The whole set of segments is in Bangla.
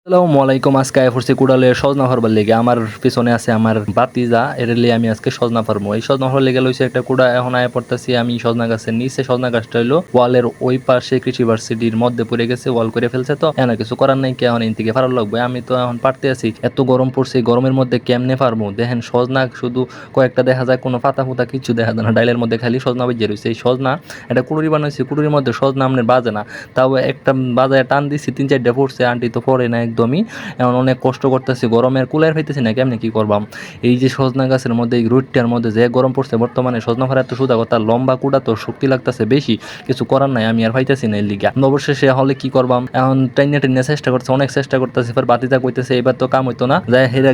আসসালামু আলাইকুম। আজকে আয় পড়ছি কুড়ালে সজনা ফারবার লেগে। আমার পিছনে আছে আমার বাতিজা, এর লিয়ে আমি আজকে সজনা ফারবো। এই সজনা ফারবার লেগে লইছে একটা কুড়া। এখন আয় পড়তেছি আমি সজনা গাছের নিচে। সজনা গাছটা হইলো ওয়ালের ওই পাশে কৃষি ভার্সিটির মধ্যে পড়ে গেছে, ওয়াল করে ফেলছে। তো এখন কিছু করার নাই, কে এখন ইন থেকে ফারার লাগবে। আমি তো এখন পারতে আছি, এত গরম পড়ছে, গরমের মধ্যে কেমনে পারবো? দেখেন সজনা শুধু কয়েকটা দেখা যায়, কোনো পাতা ফুতা কিছু দেখা যায় না, ডাইলের মধ্যে খালি সজনা বেজে রয়েছে। এই সজনা এটা কুড়ুরি বানাইছে, কুড়ুরির মধ্যে সজনা আপনার বাজে না। তাও একটা বাজায় টান দিচ্ছি, 3-4টা পড়ছে, আন্টি তো পড়ে না একদমই। এখন অনেক কষ্ট করতেছি, গরমের কুলার পাইতেছি না, কেমনি কি করবাম। এই যে সজনা গাছের মধ্যে এই রুটটার মধ্যে যে গরম পড়ছে বর্তমানে, সজনা ফারা এত সুদা কথা, লম্বা কুড়া তো শক্তি লাগতেছে বেশি, কিছু করার নাই, আমি আর পাইতেছি না এর লিগা। অবশেষে হলে কি করবাম, এখন টাইনে টাইনে চেষ্টা করছে, অনেক চেষ্টা করতেছে, এবার বাতিজা কইতেছে এবার তো কাম হইতো না, যাই হেরা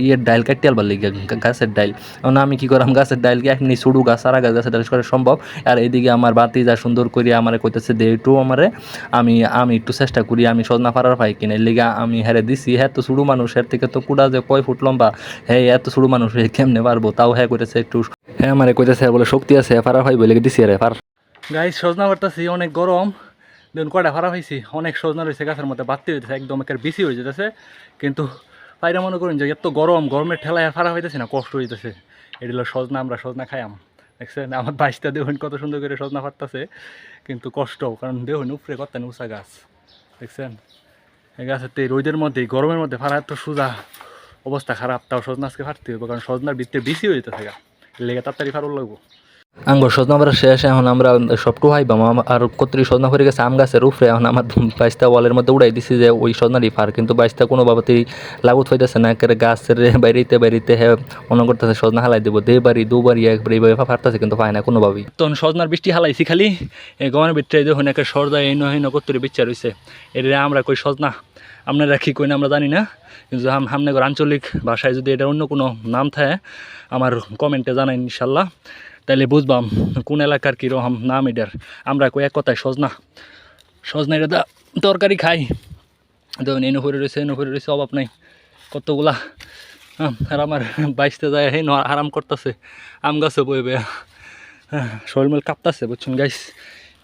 ইয়ের ডাইল কাটতে আলবার লিগা, গাছের ডাইল। এখন আমি কি করাম, গাছের ডাইলকে এমনি ছুড়ু গাছ আর গাছের ডাইল করা সম্ভব। আর এদিকে আমার বাতিজা সুন্দর করে আমার কইতেছে দে একটু আমারে, আমি আমি একটু চেষ্টা করি, আমি সজনা ফারার পাই কিনা। এর লিগা আমি হেরে দিছি। হ্যাঁ তো ছোটো মানুষ, এর থেকে তো কুড়া যে কয় ফুট লম্বা, হ্যাঁ এত ছোটো মানুষ কেমনে পারবো? তাও হ্যাঁ কইতেছে একটু, হ্যাঁ আমারে কইতেছে বলে শক্তি আছে, ফারার ভাই বলে দিছি রে ফার। গাইস সজনা পারতাছি, অনেক গরম, দেখুন কয়টা ফারা হয়েছি, অনেক সজনা রয়েছে গাছের মধ্যে, বাড়তে হইতেছে একদম একের বেশি হয়ে যেতেছে। কিন্তু পাইরা মনে করেন যে এত গরম, গরমের ঠেলায় আর ফারা হইতেছে না, কষ্ট হইতেছে। এটি হলো সজনা, আমরা সজনা খাইয়াম। দেখছেন আমার বাইশটা দেখুন কত সুন্দর করে সজনা ফাটতেছে, কিন্তু কষ্ট, কারণ দেখুন উপরে কত উঁচা গাছ, দেখছেন এই গাছের তো রোদের মধ্যে গরমের মধ্যে ফারা এত সোজা, অবস্থা খারাপ। তাও সজনা আজকে ফাটতে হবে, কারণ সজনার ভিতরে বেশি হয়ে যেতে থাকে, লেগে তাড়াতাড়ি ফারুল লাগবো। আঙ্গুর সজনা পাড়া শেষ, এখন আমরা সবটু হাইবাম। আর কতরি সজনা হয়ে গেছে আম গাছের উপরে, এখন আমার বাইশটা ওয়ালের মধ্যে উড়াই দিছি যে ওই সজনারই ফার, কিন্তু বাইশটা কোনো বাবাতেই লাগুত হইতেছে না, একেবারে গাছের বাইরিতে বাইরিতে হ্যাঁ মনে করতেছে সজনা হালাই দেবো, দে বাড়ি দুবারই একবার এইভাবে ফাটতেছে, কিন্তু পায় না কোনোভাবেই। তখন সজনার বৃষ্টি হালাইছি খালি, এই গমের ভিতরে যখন একটা সরদা এই নয় কতরি বিচ্ছা রয়েছে, এটা আমরা কই সজনা, আপনারা কি কই না আমরা জানি না, কিন্তু আপনাদের আঞ্চলিক ভাষায় যদি এটা অন্য কোনো নাম থাকে আমার কমেন্টে জানাই ইনশাল্লাহ, তাইলে বুঝবাম কোন এলাকার কীরকম নাম এটার। আমরা কই এক কথায় সজনা, সজনা এটা তরকারি খাই। দেখুন এনে ভরে রয়েছে অভাব নাই কতগুলা। আর আমার বাইশতে যায় এই আরাম করতেছে আম গাছে বইবে, শরীর মেল কাঁপতেছে, বুঝছেন গাইস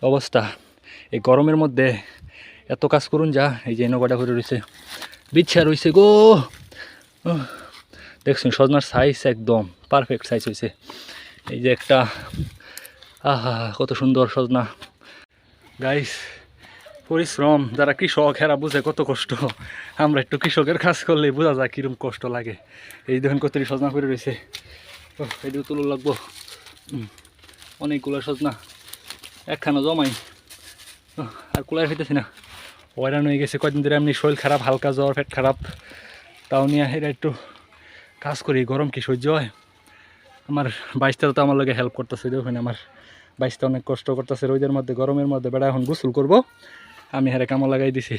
অবস্থা। এই গরমের মধ্যে এত কাজ করুন যা, এই যে এনে কটা করে রয়েছে, বিচ্ছা রয়েছে গো। দেখছেন সজনার সাইজ একদম পারফেক্ট সাইজ হয়েছে। এই যে একটা, আহা কত সুন্দর সজনা। গাইস পরিশ্রম, যারা কৃষক হেরা বুঝে কত কষ্ট, আমরা একটু কৃষকের কাজ করলে বোঝা যায় কীরকম কষ্ট লাগে। এই দেখুন কতটি সজনা করে রয়েছে, এটিও তুলো লাগবো, অনেকগুলো সজনা একখানা জমাই, আর কুলার হইতেছি না, হয়রান হয়ে গেছে কয়েকদিন ধরে, এমনি শরীর খারাপ, হালকা জ্বর, পেট খারাপ, তাও নিয়ে এরা একটু কাজ করি, গরম কি সহ্য হয়? আমার বাইশটা তো আমার লগে হেল্প করতেছে, দেখুন আমার বাইশটা অনেক কষ্ট করতেছে রোদের মধ্যে, গরমের মধ্যে। বেড়া এখন গোসল করবো, আমি হেরে কামো লাগাই দিছি,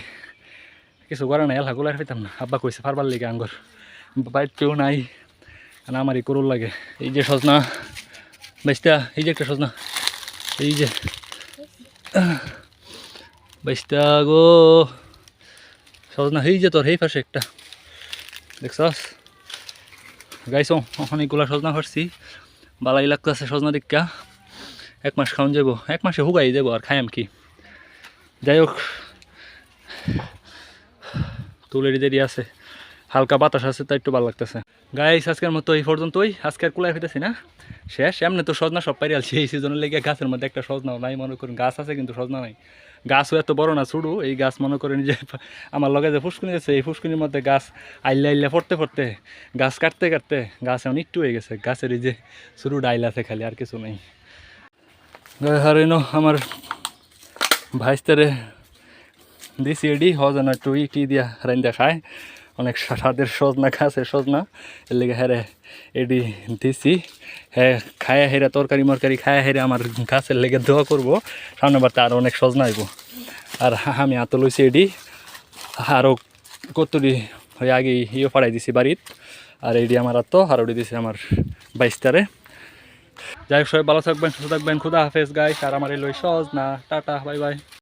কিছু করে না, এলাকা গুলার পেতাম না। আব্বা কইছে ফারবার লেগে, আঙ্গর বাইর কেউ নাই, আমারই করুর লাগে। এই যে সজনা বাইশটা, এই যে একটা সজনা, এই যে বাইশটা গো সজনা, এই যে তোর এই পাশে একটা দেখছস গাইছ, অনেকগুলা সজনা করছি, বালাই লাগতেছে সজনা দীক্ষা, 1 মাস খাওয়ান যাবো, 1 মাসে হুগাই যাবো, আর খাইম কি। যাই হোক তুলের দেরি আছে, হালকা বাতাস আছে, তাই একটু ভালো লাগতেছে। গাইস আজকের মতো এই পর্যন্তই, আজকের কুলাই হইতেছি না শেষ। এমনি তো সজনা সব পাইরে আলছি, এই সিজনের লেগে গাছের মধ্যে একটা সজনাও নাই, মনে করেন গাছ আছে কিন্তু সজনা নাই। গাছও এত বড় না, ছোটো এই গাছ, মনে করেন যে আমার লগে যে ফুসকুনি আছে, এই ফুসকুনির মধ্যে গাছ আইলে পড়তে পড়তে, গাছ কাটতে কাটতে গাছ এখন একটু হয়ে গেছে, গাছের এই যে ছোটো ডাইল আছে খালি, আর কিছু নেই। আর আমার ভাইস্তারে দিছি এডি হজনা একটু ইটি দিয়া রাইন্দা খায়, অনেক স্বাদের সজনা গাছের সজনা, এর লেগে হ্যাঁ এডি দিছি, হ্যাঁ খায়া হেরা তরকারি মরকারি খায়া হেরে আমার গাছের লেগে দোয়া করবো, সামনে বারতে আরও অনেক সজনা আইব। আর আমি আত লইছি এডি, আরও কতটি হয়ে আগে ইয়ে ফাড়াই দিছি বাড়িত, আর এডি আমার আত্ম আর ওডি দিছি আমার বাইশটারে। যাই হোক সবাই ভালো থাকবেন, সুস্থ থাকবেন, খুদা হাফেজ গাইস। আর আমার এই লই সজনা, টাটা বাই বাই।